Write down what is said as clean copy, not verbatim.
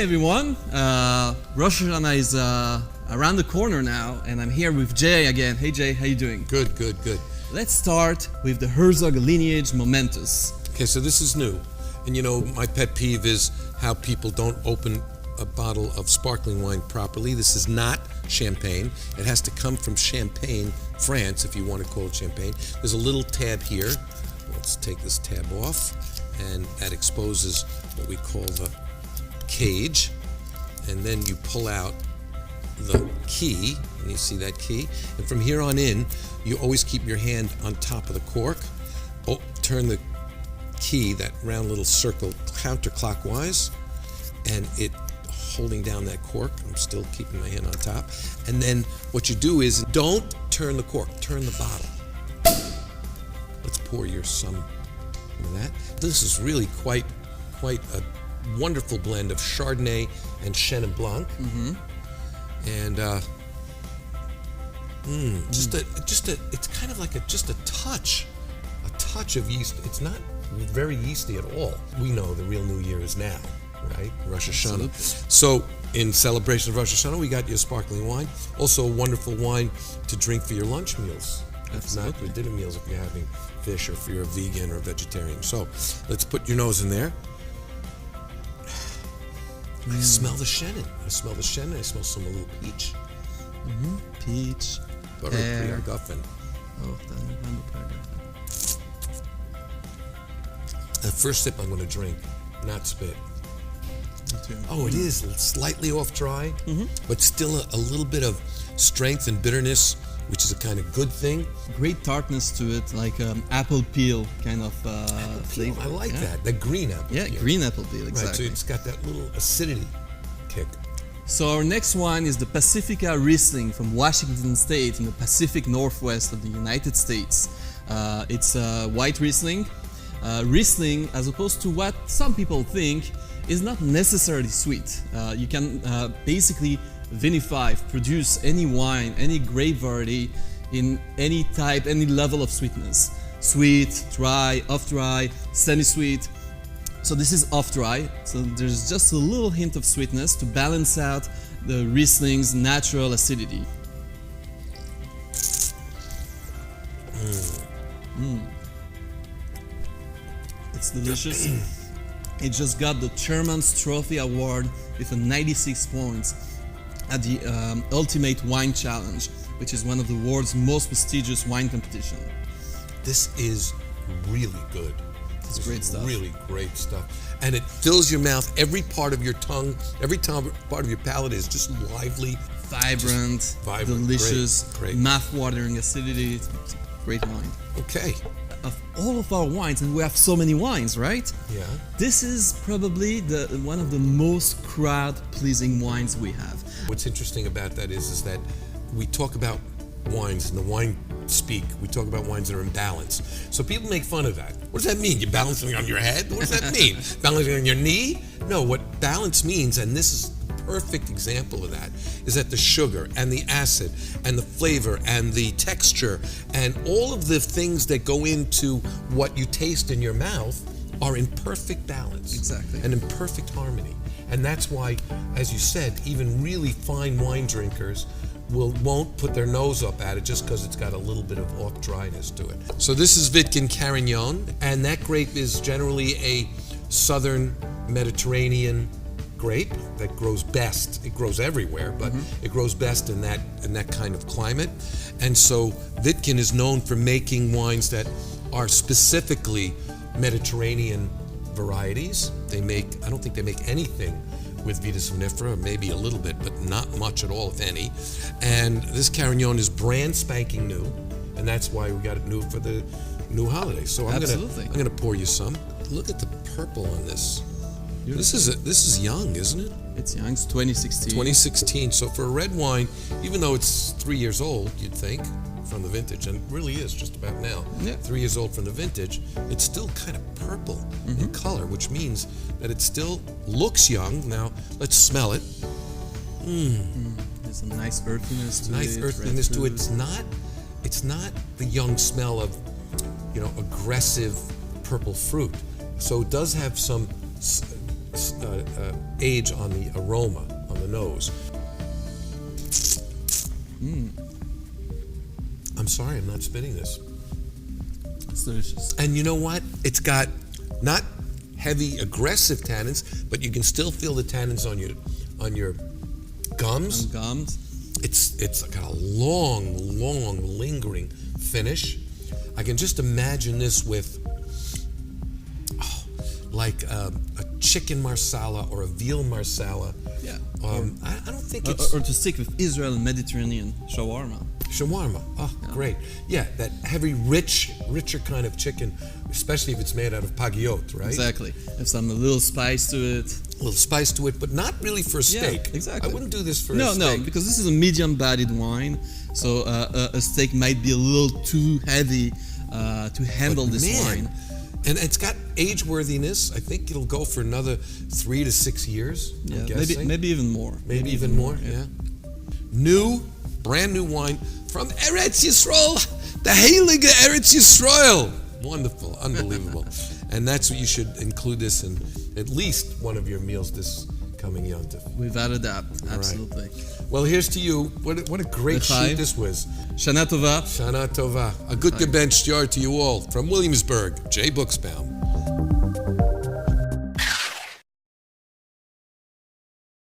everyone, Rosh Hashanah is around the corner now, and I'm here with Jay again. Hey Jay, how you doing? Good. Let's start with the Herzog lineage Momentous. Okay, so this is new. And you know, my pet peeve is how people don't open a bottle of sparkling wine properly. This is not champagne. It has to come from Champagne, France, if you want to call it champagne. There's a little tab here. Let's take this tab off, and that exposes what we call the cage. And then you pull out the key, and you see that key. And from here on in, you always keep your hand on top of the cork. Turn the key, that round little circle, counterclockwise, and it holding down that cork. I'm still keeping my hand on top. And then what you do is don't turn the cork, turn the bottle. Let's pour you some of that. This is really quite a wonderful blend of Chardonnay and Chenin Blanc. And it's kind of like just a touch of yeast. It's not very yeasty at all. We know the real New Year is now, right? Rosh Hashanah. Absolutely. So in celebration of Rosh Hashanah, we got you a sparkling wine. Also a wonderful wine to drink for your lunch meals. If not your dinner meals, if you're having fish or if you're a vegan or a vegetarian. So let's put your nose in there. I smell the Chenin. I smell some a little peach. Peach, Pear. Guffin. The first sip I'm going to drink, not spit. Oh, it is slightly off dry, but still a little bit of strength and bitterness, which is a kind of good thing. Great tartness to it, like apple peel kind of flavor. I like that. The green apple peel. Yeah, green apple peel, exactly. Right, so it's got that little acidity kick. So our next wine is the Pacifica Riesling from Washington State in the Pacific Northwest of the United States. It's a white Riesling. Riesling, as opposed to what some people think, is not necessarily sweet. You can basically vinify, produce any wine, any grape variety in any type, any level of sweetness. Sweet, dry, off-dry, semi-sweet. So this is off-dry, so there's just a little hint of sweetness to balance out the Riesling's natural acidity. It's delicious. It just got the Chairman's Trophy Award with a 96 points at the Ultimate Wine Challenge, which is one of the world's most prestigious wine competition. This is really good. It's great stuff. Really great stuff. And it fills your mouth. Every part of your tongue, every part of your palate is just lively. Vibrant, delicious, great. mouth-watering acidity. It's a great wine. Okay. Of all of our wines, and we have so many wines, right? Yeah. This is probably one of the most crowd-pleasing wines we have. What's interesting about that is that we talk about wines in the wine speak. We talk about wines that are in balance. So people make fun of that. What does that mean? You're balancing on your head? What does that mean? Balancing on your knee? No, what balance means, and this is the perfect example of that, is that the sugar and the acid and the flavor and the texture and all of the things that go into what you taste in your mouth are in perfect balance. Exactly. And in perfect harmony. And that's why, as you said, even really fine wine drinkers won't put their nose up at it just because it's got a little bit of off dryness to it. So this is Vitkin Carignan, and that grape is generally a southern Mediterranean grape that grows best. It grows everywhere, but it grows best in that kind of climate. And so Vitkin is known for making wines that are specifically Mediterranean varieties. I don't think they make anything with Vitis vinifera, maybe a little bit, but not much at all, if any. And this Carignan is brand spanking new, and that's why we got it new for the new holiday. So I'm gonna pour you some. Look at the purple on this. This is young, isn't it? It's young. It's 2016. 2016. So for a red wine, even though it's 3 years old, you'd think, from the vintage, and it really is just about now. Yeah. 3 years old from the vintage, it's still kind of purple in color, which means that it still looks young. Now, let's smell it. There's a nice earthiness to it. Nice earthiness to it. It's not the young smell of, aggressive purple fruit. So it does have some age on the aroma, on the nose. I'm sorry, I'm not spitting this. It's delicious. And you know what? It's got not heavy, aggressive tannins, but you can still feel the tannins on your gums. And gums. It's got a long, lingering finish. I can just imagine this with like a chicken marsala or a veal marsala. Yeah. I don't think it's... Or to stick with Israel and Mediterranean, shawarma. Shawarma. Oh, yeah. Great. Yeah, that heavy, richer kind of chicken, especially if it's made out of pagiot, right? Exactly. Have some a little spice to it. A little spice to it, but not really for a steak. Yeah, exactly. I wouldn't do this for a steak. No, because this is a medium-bodied wine, so a steak might be a little too heavy to handle this wine. And it's got age worthiness. I think it'll go for another 3 to 6 years. Yeah, I'm guessing. maybe even more. Maybe even more. Yeah. Brand new wine from Eretz Yisrael, the Heilige Eretz Yisrael. Wonderful, unbelievable. And that's what you should include this in at least one of your meals this coming Yom Tov. Without a doubt, absolutely. Right. Well, here's to you. What a great shoot this was. Shana Tova. Shana Tova. A good gebencht yard to you all. From Williamsburg, Jay Buxbaum.